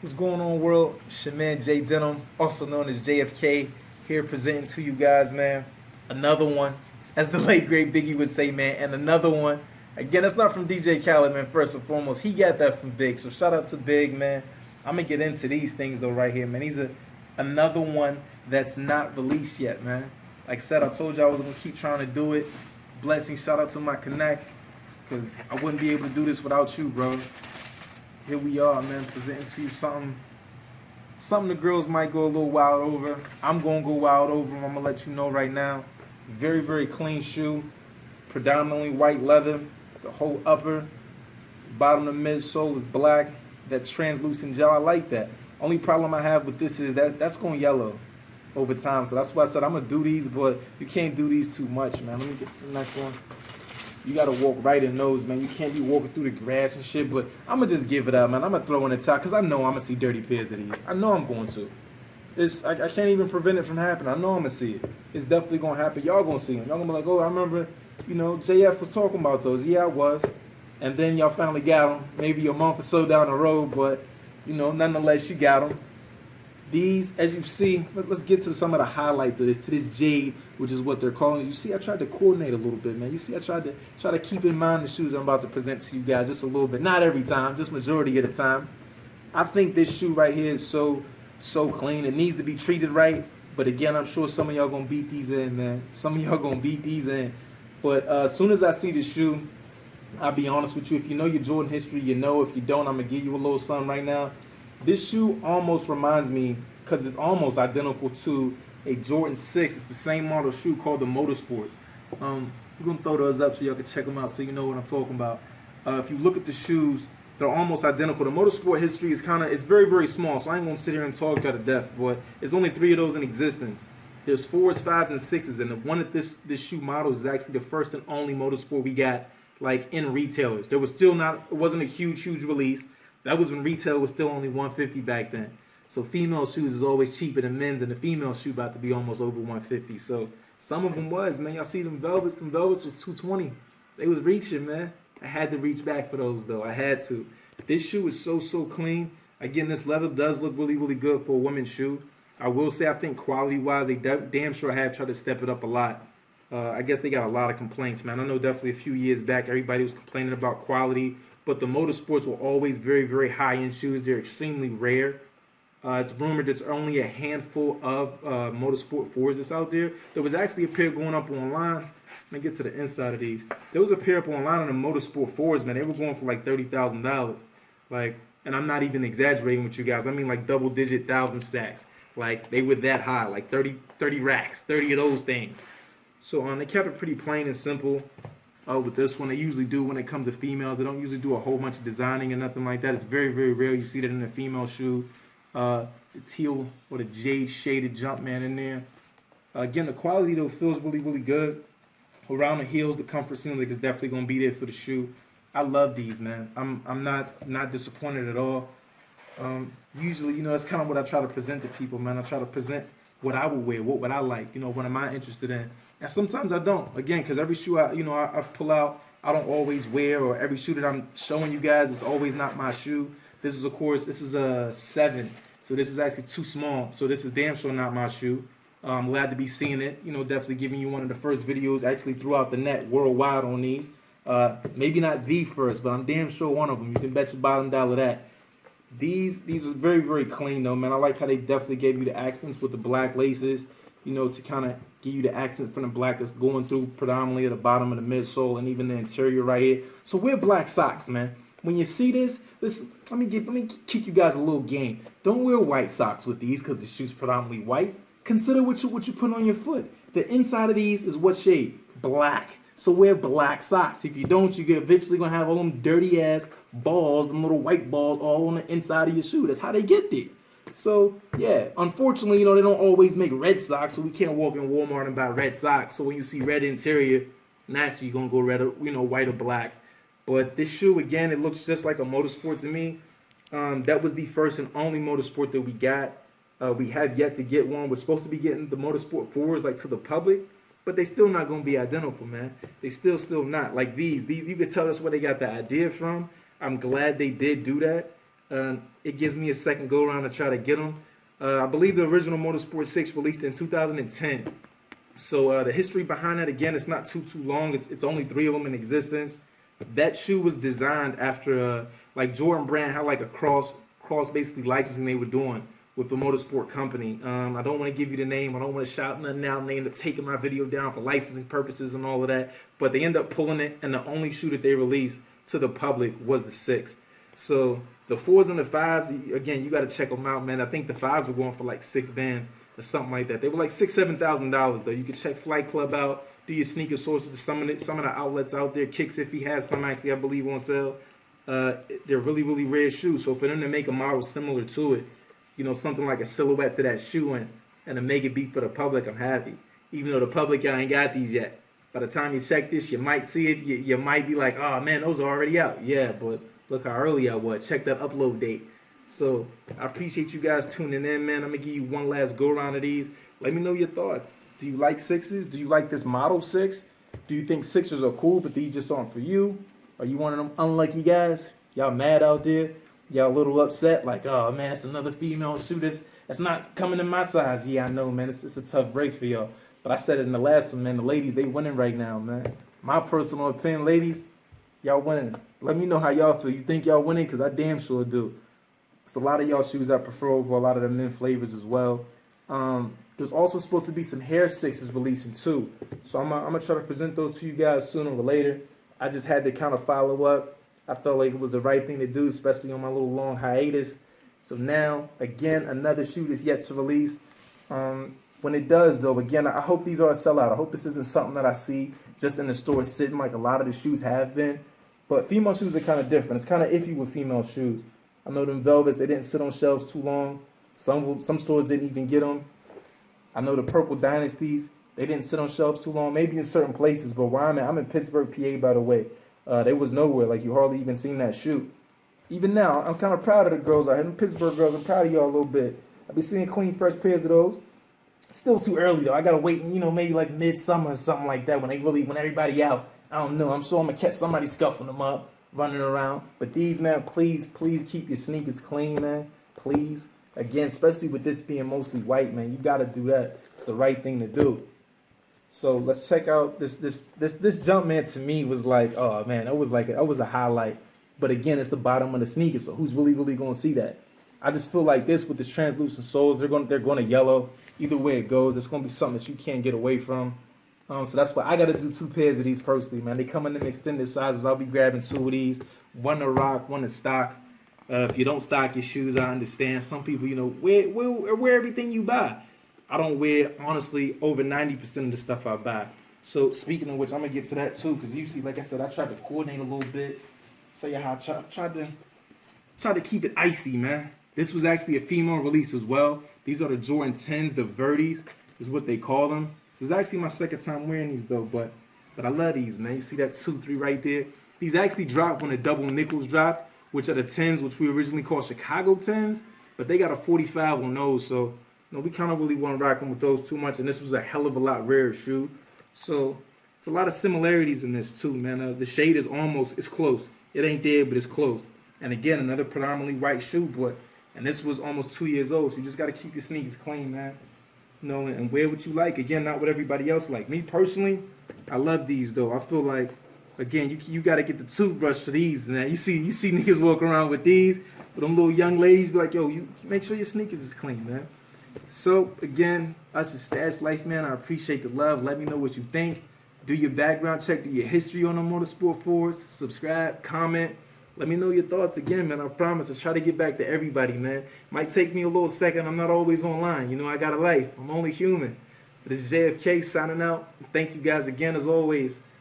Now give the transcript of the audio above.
What's going on, world? It's your man Jade, also known as JFK, here presenting to you guys, man. Another one, as the late great Biggie would say, man, and another one. Again, it's not from DJ Khaled, man. First and foremost, he got that from Big, so shout out to Big, man. I'm gonna get into these things though, right here, man. Another one that's not released yet, man. Like I said, I told you I was gonna keep trying to do it. Blessing, shout out to my connect, cause I wouldn't be able to do this without you, bro. Here we are, man, presenting to you something the girls might go a little wild over. I'm gonna go wild over them. I'm gonna let you know right now. Very, very clean shoe, predominantly white leather. The whole upper, bottom of the midsole is black. That translucent gel, I like that. Only problem I have with this is that's going yellow over time. So that's why I said I'm gonna do these, but you can't do these too much, man. Let me get to the next one. You gotta walk right in those, man. You can't be walking through the grass and shit, but I'm gonna just give it up, man. I'm gonna throw in the top, because I know I'm gonna see dirty pairs of these. I know I'm going to. I can't even prevent it from happening. I know I'm gonna see it. It's definitely gonna happen. Y'all gonna see them. Y'all gonna be like, oh, I remember, JF was talking about those. Yeah, I was. And then y'all finally got them. Maybe a month or so down the road, but, nonetheless, you got them. These, as you see, let's get to some of the highlights of this. To this Jade, which is what they're calling it. You see, I tried to coordinate a little bit, man. You see, I tried to keep in mind the shoes I'm about to present to you guys just a little bit. Not every time, just majority of the time. I think this shoe right here is so clean. It needs to be treated right. But again, I'm sure some of y'all gonna beat these in, man. Some of y'all gonna beat these in. But as soon as I see the shoe, I'll be honest with you. If you know your Jordan history, you know. If you don't, I'm gonna give you a little something right now. This shoe almost reminds me, because it's almost identical to a Jordan 6. It's the same model shoe called the Motorsports. We're going to throw those up so y'all can check them out so you know what I'm talking about. If you look at the shoes, they're almost identical. The Motorsport history is it's very, very small, so I ain't going to sit here and talk out of death, but there's only 3 of those in existence. There's 4s, 5s, and 6s, and the one that this shoe model is actually the first and only Motorsport we got, like, in retailers. There was still not, it wasn't a huge release. That was when retail was still only $150 back then. So female shoes is always cheaper than men's, and the female shoe about to be almost over $150. So some of them was, man. Y'all see them velvets? Them velvets was $220. They was reaching, man. I had to reach back for those, though. I had to. This shoe is so clean. Again, this leather does look really, really good for a women's shoe. I will say, I think quality-wise, they damn sure have tried to step it up a lot. I guess they got a lot of complaints, man. I know definitely a few years back, everybody was complaining about quality. But the Motorsports were always very, very high-end shoes. They're extremely rare. It's rumored there's only a handful of Motorsport 4s that's out there. There was actually a pair going up online. Let me get to the inside of these. There was a pair up online on the Motorsport 4s, man. They were going for like $30,000. Like, and I'm not even exaggerating with you guys. I mean like double-digit thousand stacks. Like, they were that high, like 30 racks, 30 of those things. So they kept it pretty plain and simple. With this one, they usually do when it comes to females. They don't usually do a whole bunch of designing and nothing like that. It's very, very rare you see that in a female shoe. The teal or the jade shaded Jumpman in there. Again, the quality though feels really, really good. Around the heels, the comfort seems like it's definitely gonna be there for the shoe. I love these, man. I'm not disappointed at all. Usually, that's kind of what I try to present to people, man. I try to present what I would wear, what I like, what am I interested in. And sometimes I don't. Again, because every shoe I pull out, I don't always wear, or every shoe that I'm showing you guys is always not my shoe. This is, of course, a 7, so this is actually too small. So this is damn sure not my shoe. I'm glad to be seeing it. Definitely giving you one of the first videos actually throughout the net worldwide on these. Maybe not the first, but I'm damn sure one of them. You can bet your bottom dollar that. These are very, very clean though, man. I like how they definitely gave you the accents with the black laces, to kind of give you the accent from the black that's going through predominantly at the bottom of the midsole and even the interior right here. So wear black socks, man. When you see this, let me kick you guys a little game. Don't wear white socks with these because the shoe's predominantly white. Consider what you put on your foot. The inside of these is what shade? Black. So wear black socks. If you don't, you're eventually going to have all them dirty ass balls, them little white balls all on the inside of your shoe. That's how they get there. So, yeah, unfortunately, they don't always make red socks, so we can't walk in Walmart and buy red socks. So when you see red interior, naturally you're going to go red, white or black. But this shoe, again, it looks just like a Motorsport to me. That was the first and only Motorsport that we got. We have yet to get one. We're supposed to be getting the Motorsport 4s, like, to the public. But they still not going to be identical, man. They still not. Like these, you can tell us where they got the idea from. I'm glad they did do that. It gives me a second go around to try to get them. I believe the original Motorsport 6 released in 2010. So the history behind that, again, it's not too long. It's only 3 of them in existence. That shoe was designed after like Jordan Brand had like a cross basically licensing they were doing with the motorsport company. I don't want to give you the name. I don't want to shout nothing out. And they end up taking my video down for licensing purposes and all of that. But they end up pulling it, and the only shoe that they released to the public was the 6. So the 4s and the 5s, again, you got to check them out, man. I think the 5s were going for like 6 bands or something like that. They were like $6,000-$7,000 though. You can check Flight Club out, do your sneaker sources to some of the outlets out there. Kicks, if he has some, actually, I believe, on sale. They're really, really rare shoes. So for them to make a model similar to it, you know, something like a silhouette to that shoe and to make it be for the public, I'm happy. Even though the public, y'all ain't got these yet. By the time you check this, you might see it. You might be like, oh man, those are already out. Yeah, but look how early I was. Check that upload date. So I appreciate you guys tuning in, man. I'm going to give you one last go around of these. Let me know your thoughts. Do you like 6s? Do you like this Model 6? Do you think 6s are cool, but these just aren't for you? Are you one of them unlucky guys? Y'all mad out there? Y'all a little upset? Like, oh man, it's another female shoe that's not coming in my size. Yeah, I know, man. It's a tough break for y'all. But I said it in the last one, man. The ladies, they winning right now, man. My personal opinion, ladies, y'all winning. Let me know how y'all feel. You think y'all winning? Because I damn sure do. It's a lot of y'all shoes I prefer over a lot of the men flavors as well. There's also supposed to be some hair 6s releasing too. So I'm going to try to present those to you guys sooner or later. I just had to kind of follow up. I felt like it was the right thing to do, especially on my little long hiatus. So now, again, another shoe that's yet to release. When it does, though, again, I hope these are a sellout. I hope this isn't something that I see just in the store sitting like a lot of the shoes have been. But female shoes are kind of different. It's kind of iffy with female shoes. I know them Velvets, they didn't sit on shelves too long. Some stores didn't even get them. I know the Purple Dynasties, they didn't sit on shelves too long. Maybe in certain places, but where I'm in Pittsburgh, PA, by the way. They was nowhere. Like, you hardly even seen that shoe. Even now, I'm kind of proud of the girls out here. The Pittsburgh girls, I'm proud of y'all a little bit. I've been seeing clean, fresh pairs of those. Still too early though. I gotta wait, you know, maybe like midsummer or something like that when everybody out. I don't know. I'm sure I'm gonna catch somebody scuffing them up, running around. But these, man, please keep your sneakers clean, man. Please. Again, especially with this being mostly white, man, you gotta do that. It's the right thing to do. So let's check out this jump, man. To me was like, oh man, that was a highlight. But again, it's the bottom of the sneaker, so who's really gonna see that? I just feel like this with the translucent soles, they're gonna yellow. Either way it goes, it's gonna be something that you can't get away from. So that's why I gotta do 2 pairs of these personally, man. They come in extended sizes. I'll be grabbing 2 of these, one to rock, one to stock. If you don't stock your shoes, I understand. Some people, you know, wear everything you buy. I don't wear, honestly, over 90% of the stuff I buy. So speaking of which, I'm gonna get to that too, because usually, like I said, I try to coordinate a little bit. Show you how I tried to keep it icy, man. This was actually a female release as well. These are the Jordan 10s, the Verdes is what they call them. This is actually my second time wearing these though, but I love these, man. You see that 2-3 right there? These actually dropped when the double nickels dropped, which are the 10s, which we originally called Chicago 10s, but they got a 45 on those, so you know, we kind of really weren't rocking with those too much, and this was a hell of a lot rarer shoe. So it's a lot of similarities in this too, man. The shade is it's close. It ain't there, but it's close. And again, another predominantly white shoe, and this was almost 2 years old, so you just got to keep your sneakers clean, man. You know, and wear what you like. Again, not what everybody else like. Me personally, I love these though. I feel like, again, you got to get the toothbrush for these, man. You see niggas walking around with these, but them little young ladies be like, yo, you make sure your sneakers is clean, man. So again, us is Stash Life, man. I appreciate the love. Let me know what you think. Do your background check, do your history on the Motorsport 4s. Subscribe, comment. Let me know your thoughts again, man. I promise I try to get back to everybody, man. Might take me a little second. I'm not always online. You know, I got a life. I'm only human. But it's JFK signing out. Thank you guys again, as always.